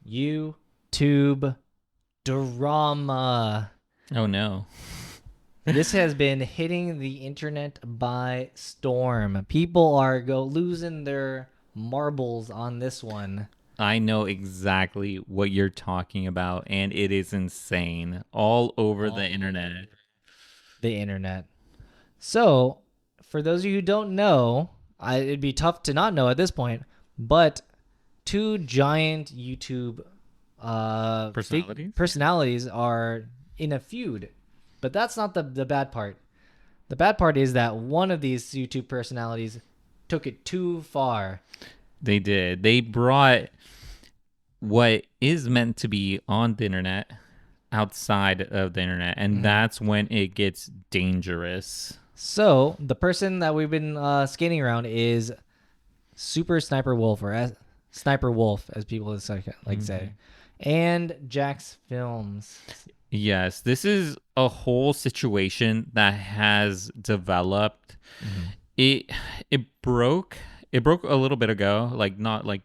YouTube drama. Oh no. This has been hitting the internet by storm. People are losing their marbles on this one. I know exactly what you're talking about, and it is insane. All over the All internet. the internet. So, for those of you who don't know, it'd be tough to not know at this point, but two giant YouTube Personalities? personalities are in a feud. But that's not the bad part. The bad part is that one of these YouTube personalities took it too far. They did. They brought what is meant to be on the internet outside of the internet, and that's when it gets dangerous. So the person that we've been skating around is Super Sniper Wolf, or Sniper Wolf, as people like say, and Jax Films. Yes, this is a whole situation that has developed. It broke a little bit ago, like not like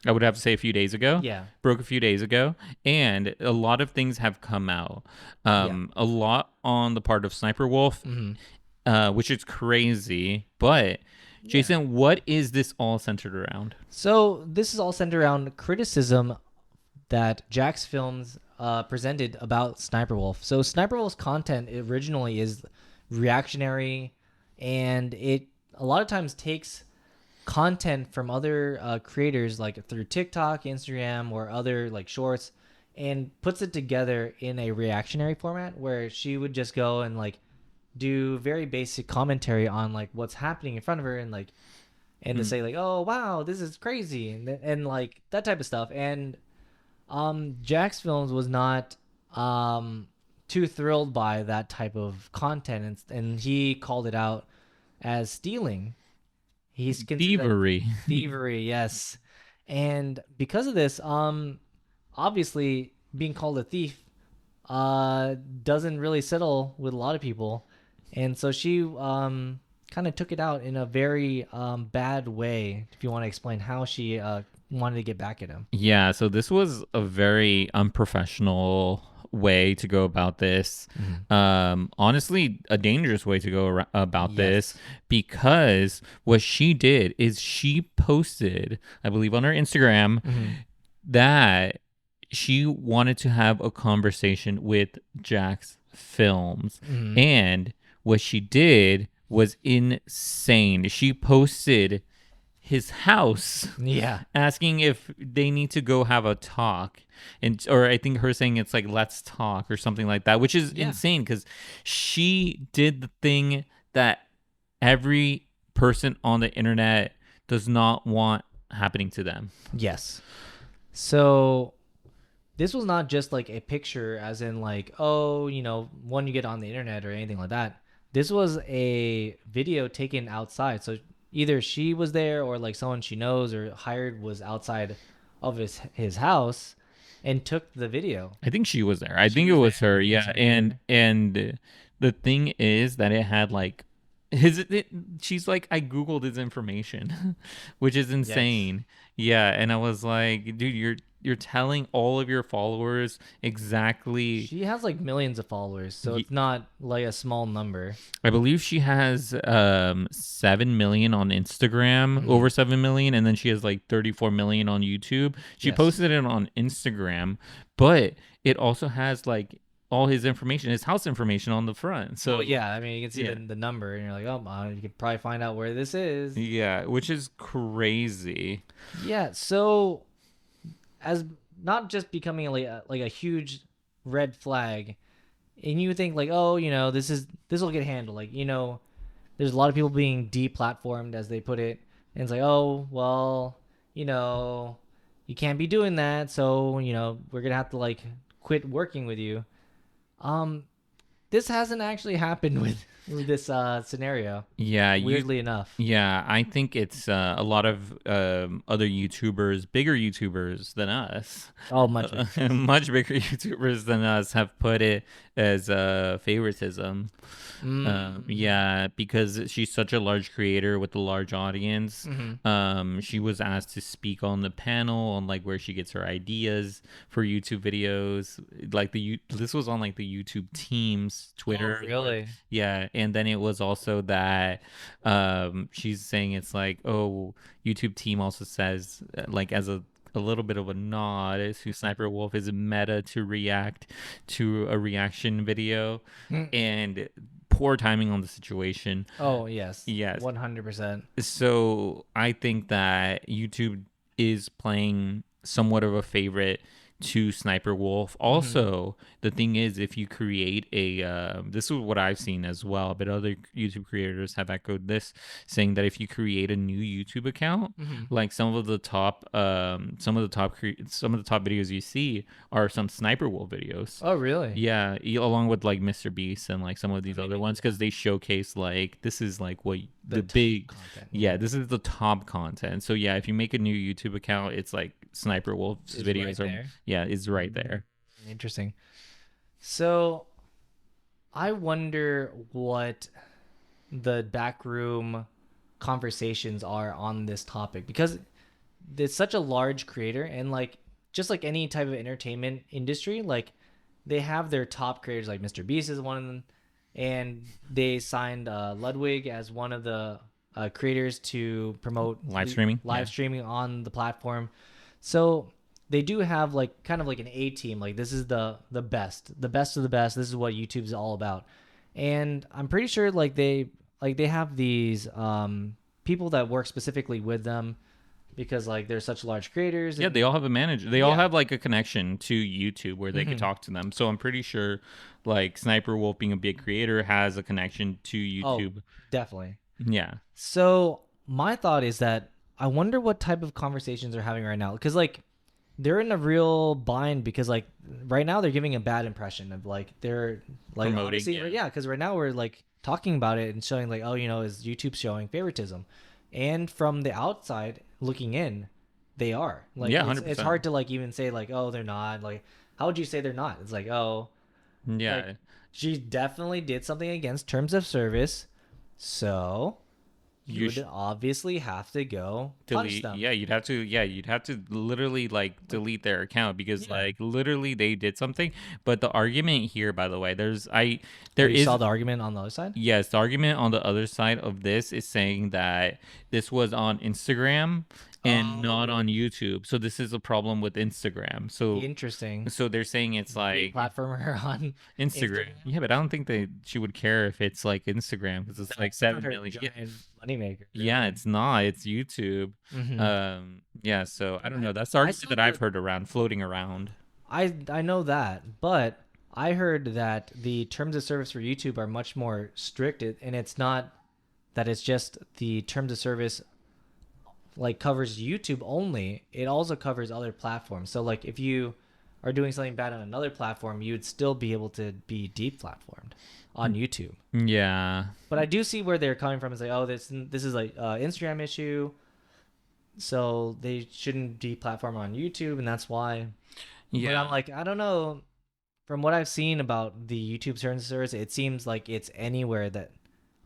I would have to say a few days ago. Yeah. Broke a few days ago, and a lot of things have come out. A lot on the part of Sniper Wolf, which is crazy. But Jason, what is this all centered around? So this is all centered around criticism that Jax Films presented about Sniper Wolf. So Sniper Wolf's content originally is reactionary, and it a lot of times takes content from other creators, like through TikTok, Instagram, or other like shorts, and puts it together in a reactionary format where she would just go and like do very basic commentary on like what's happening in front of her, and like to say like, oh wow, this is crazy, and like that type of stuff. And Jax Films was not too thrilled by that type of content, and he called it out as stealing. He's Thievery. thievery, yes. And because of this, obviously being called a thief doesn't really settle with a lot of people. And so she kind of took it out in a very bad way. If you want to explain how she wanted to get back at him. Yeah, so this was a very unprofessional way to go about this. Honestly, a dangerous way to go about this, because what she did is she posted, I believe on her Instagram, that she wanted to have a conversation with Jax Films. And what she did was insane. She posted his house, asking if they need to go have a talk, or I think her saying it's like let's talk or something like that, which is insane, because she did the thing that every person on the internet does not want happening to them. Yes. So this was not just like a picture, as in like, oh, one you get on the internet or anything like that. This was a video taken outside. So either she was there, or like someone she knows or hired was outside of his house and took the video. I think she was there. I think it was her. Yeah. And the thing is that it had like she's like, I Googled his information, which is insane. Yeah. And I was like, dude, you're telling all of your followers exactly. She has like millions of followers, so it's not like a small number. I believe she has 7 million on Instagram, over 7 million, and then she has like 34 million on YouTube. She posted it on Instagram, but it also has like all his information, his house information on the front. So you can see the number, and you're like, oh, you could probably find out where this is. Yeah, which is crazy. Yeah, so as not just becoming like a huge red flag, and you think like, oh, this will get handled. Like, there's a lot of people being deplatformed, as they put it, and it's like, oh, well, you can't be doing that, so we're gonna have to like quit working with you. This hasn't actually happened with this scenario. Yeah, Weirdly enough. yeah, I think it's a lot of other YouTubers, bigger YouTubers than us, Oh, much bigger. Yes. much bigger YouTubers than us have put it as favoritism. Mm. Yeah, because she's such a large creator with a large audience. Mm-hmm. She was asked to speak on the panel on like where she gets her ideas for YouTube videos. Like this was on like the YouTube team's Twitter. Oh, really? Yeah, and then it was also that she's saying it's like, oh, YouTube team also says like as a little bit of a nod as to Sniper Wolf is meta to react to a reaction video, and poor timing on the situation. Oh, yes. Yes. 100%. So I think that YouTube is playing somewhat of a favorite to Sniper Wolf. Also, the thing is, if you create a, this is what I've seen as well, but other YouTube creators have echoed this, saying that if you create a new YouTube account, like some of the top videos you see are some Sniper Wolf videos. Oh, really? Yeah, along with like Mr. Beast and like some of these other ones, because they showcase like this is like what the big content. yeah, this is the top content. So yeah, if you make a new YouTube account, it's like Sniper Wolf's It's videos right are there. yeah, it's right there. Interesting. So I wonder what the backroom conversations are on this topic, because it's such a large creator, and like just like any type of entertainment industry, like they have their top creators, like Mr. Beast is one of them, and they signed Ludwig as one of the creators to promote Live streaming? live Yeah. streaming on the platform. So they do have like kind of like an A team. Like this is the best of the best. This is what YouTube's all about. And I'm pretty sure they have these people that work specifically with them, because like they're such large creators. Yeah, And, they all have a manager. They all Yeah. have like a connection to YouTube where they could talk to them. So I'm pretty sure like Sniper Wolf being a big creator has a connection to oh, YouTube. definitely. Yeah. So my thought is that I wonder what type of conversations they're having right now, because like they're in a real bind, because like right now they're giving a bad impression of like they're like Promoting, obviously, yeah. because right now we're like talking about it and showing like, oh, is YouTube showing favoritism, and from the outside looking in, they are like, Yeah, it's 100%. hard to like even say like, oh, they're not. Like, how would you say they're not? It's like, oh, Yeah. like she definitely did something against terms of service, so you would obviously have to go punish delete them. you'd have to literally like delete their account because Yeah. like literally they did something. But the argument here, by the way, there You is saw the argument on the other side? yes, the argument on the other side of this is saying that this was on Instagram and not on YouTube. So this is a problem with Instagram. Interesting. So they're saying it's like Platformer on Instagram. Yeah, but I don't think she would care if it's like Instagram because it's like 7 her million. Yeah. giant moneymaker. Yeah, it's not. It's YouTube. Yeah, so I don't know. That's the argument that I've heard floating around. I know that, but I heard that the terms of service for YouTube are much more strict, and it's not that it's just the terms of service like covers YouTube only. It also covers other platforms. So like if you are doing something bad on another platform, you'd still be able to be deplatformed on YouTube. Yeah. But I do see where they're coming from. It's like, oh, this is like Instagram issue, so they shouldn't deplatform on YouTube, and that's why. Yeah. But I'm like, I don't know. From what I've seen about the YouTube terms of service, it seems like it's anywhere that,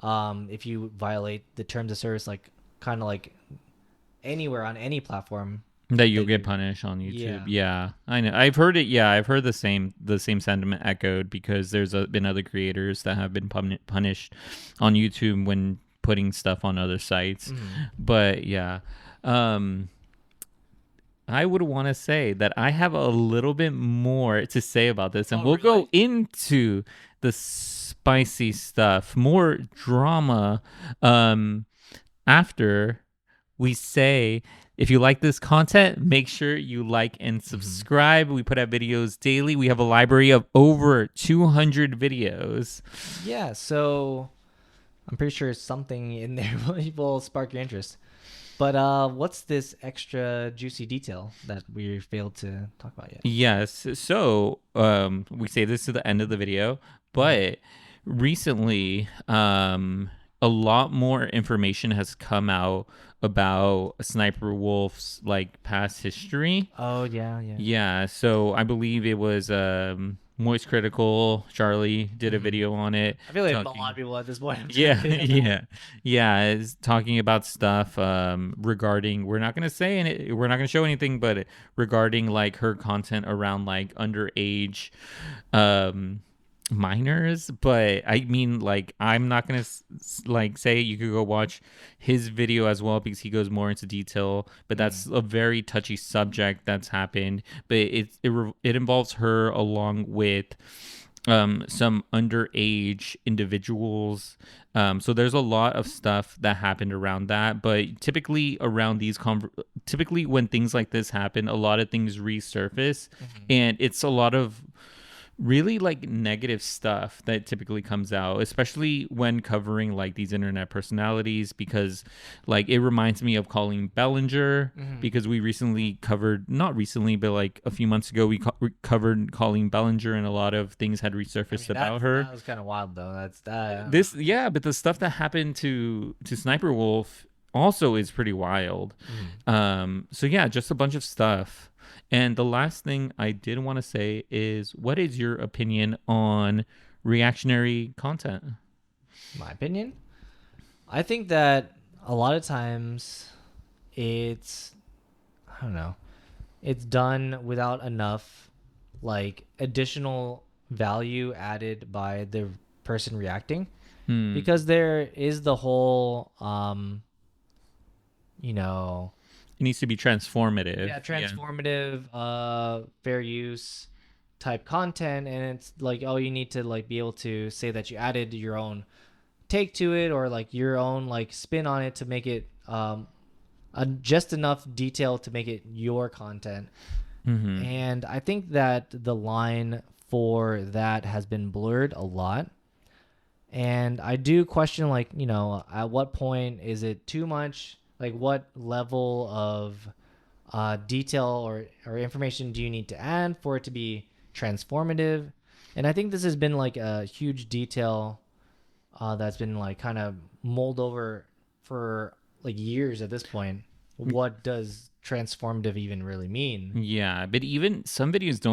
if you violate the terms of service, like kind of like anywhere on any platform, that you'll get punished on YouTube. Yeah, I know. I've heard it. Yeah, I've heard the same sentiment echoed because there's been other creators that have been punished on YouTube when putting stuff on other sites. But yeah, I would want to say that I have a little bit more to say about this, and we'll go into the spicy stuff, more drama, after we say, if you like this content, make sure you like and subscribe. We put out videos daily. We have a library of over 200 videos. Yeah, so I'm pretty sure something in there will spark your interest. But what's this extra juicy detail that we failed to talk about yet? Yes. So we say this to the end of the video, but recently, a lot more information has come out about Sniper Wolf's like past history. Oh yeah, yeah. Yeah, so I believe it was Moist Critical. Charlie did a Hmm. video on it I feel like a lot talking. of people at this point have done a Yeah, video about it. yeah. Is talking about stuff regarding. We're not gonna say any. We're not gonna show anything, but regarding like her content around like underage, um, minors. But I mean, like, I'm not gonna like say you could go watch his video as well because he goes more into detail. But that's a very touchy subject that's happened. But it involves her along with some underage individuals. So there's a lot of stuff that happened around that, but typically around typically when things like this happen, a lot of things resurface, and it's a lot of really like negative stuff that typically comes out, especially when covering like these internet personalities, because like it reminds me of Colleen Bellinger, because we recently covered, not recently, but like a few months ago, we covered Colleen Bellinger, and a lot of things had I resurfaced mean, about her. that was kind of wild though. That's that. This, yeah, but the stuff that happened to Sniper Wolf also is pretty wild. So yeah, just a bunch of stuff. And the last thing I did want to say is, what is your opinion on reactionary content? My opinion. I think that a lot of times it's, I don't know, it's done without enough like additional value added by the person reacting, because there is the whole you know, It needs to be transformative. yeah, transformative fair use type content, and it's like, oh, you need to like be able to say that you added your own take to it, or like your own like spin on it to make it just enough detail to make it your content. And I think that the line for that has been blurred a lot. And I do question, like, at what point is it too much? Like, what level of detail or information do you need to add for it to be transformative? And I think this has been like a huge detail that's been like kind of mulled over for like years at this point. What does transformative even really mean? Yeah, but even some videos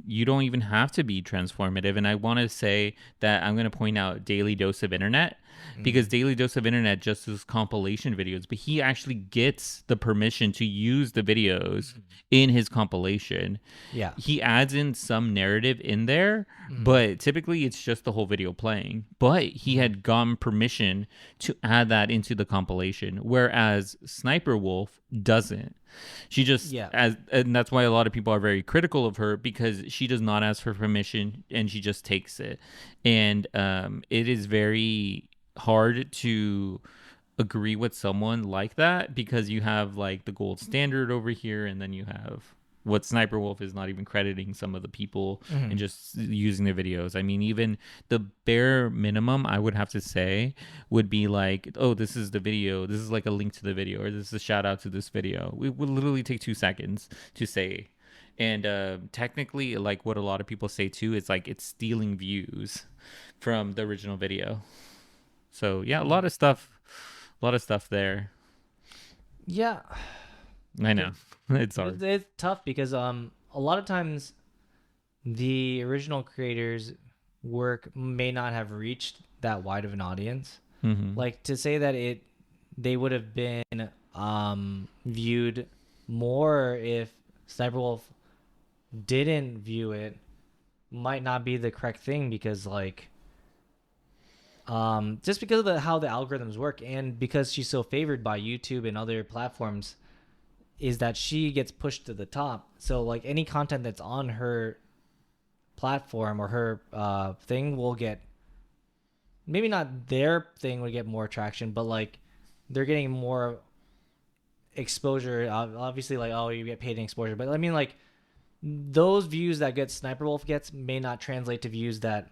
you don't even have to be transformative. And I want to say that I'm going to point out Daily Dose of Internet, because Daily Dose of Internet just does compilation videos, but he actually gets the permission to use the videos in his compilation. Yeah. He adds in some narrative in there, but typically it's just the whole video playing. But he had gotten permission to add that into the compilation, whereas Sniper Wolf doesn't. She just, and that's why a lot of people are very critical of her, because she does not ask for permission and she just takes it. And it is very hard to agree with someone like that, because you have like the gold standard over here, and then you have what Sniper Wolf is not even crediting some of the people and just using their videos. I mean, even the bare minimum I would have to say would be like, oh, this is the video. This is like a link to the video, or this is a shout out to this video. It would literally take 2 seconds to say. And technically, like what a lot of people say too, is like it's stealing views from the original video. So yeah, a lot of stuff there. Yeah. I know. It's hard. It's tough because a lot of times the original creators' work may not have reached that wide of an audience. Like, to say that they would have been viewed more if Sniper Wolf didn't view it might not be the correct thing, because like just because of how the algorithms work, and because she's so favored by YouTube and other platforms, is that she gets pushed to the top. So like any content that's on her platform or her thing will get, maybe not their thing would get more traction, but like they're getting more exposure. Obviously, like, oh, you get paid in exposure, but I mean, like, those views that get Sniper Wolf gets may not translate to views that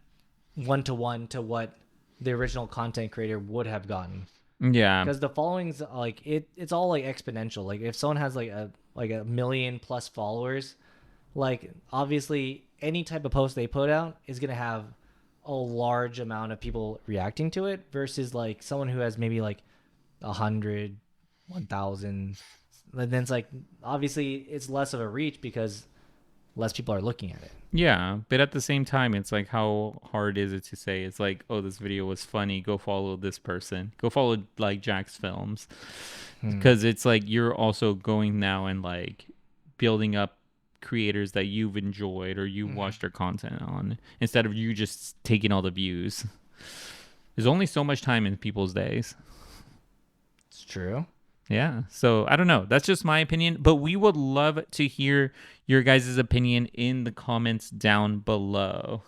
1-to-1 to what the original content creator would have gotten. Yeah, because the followings, like, it's all like exponential. Like, if someone has like a million plus followers, like, obviously any type of post they put out is gonna have a large amount of people reacting to it versus like someone who has maybe like 100, 1,000. And then it's like obviously it's less of a reach because less people are looking at it. Yeah, but at the same time, it's like, how hard is it to say? It's like, oh, this video was funny. Go follow this person. Go follow like Jack's Films, because it's like you're also going now and like building up creators that you've enjoyed or you watched their content on, instead of you just taking all the views. There's only so much time in people's days. It's true. Yeah. So I don't know. That's just my opinion, but we would love to hear your guys' opinion in the comments down below.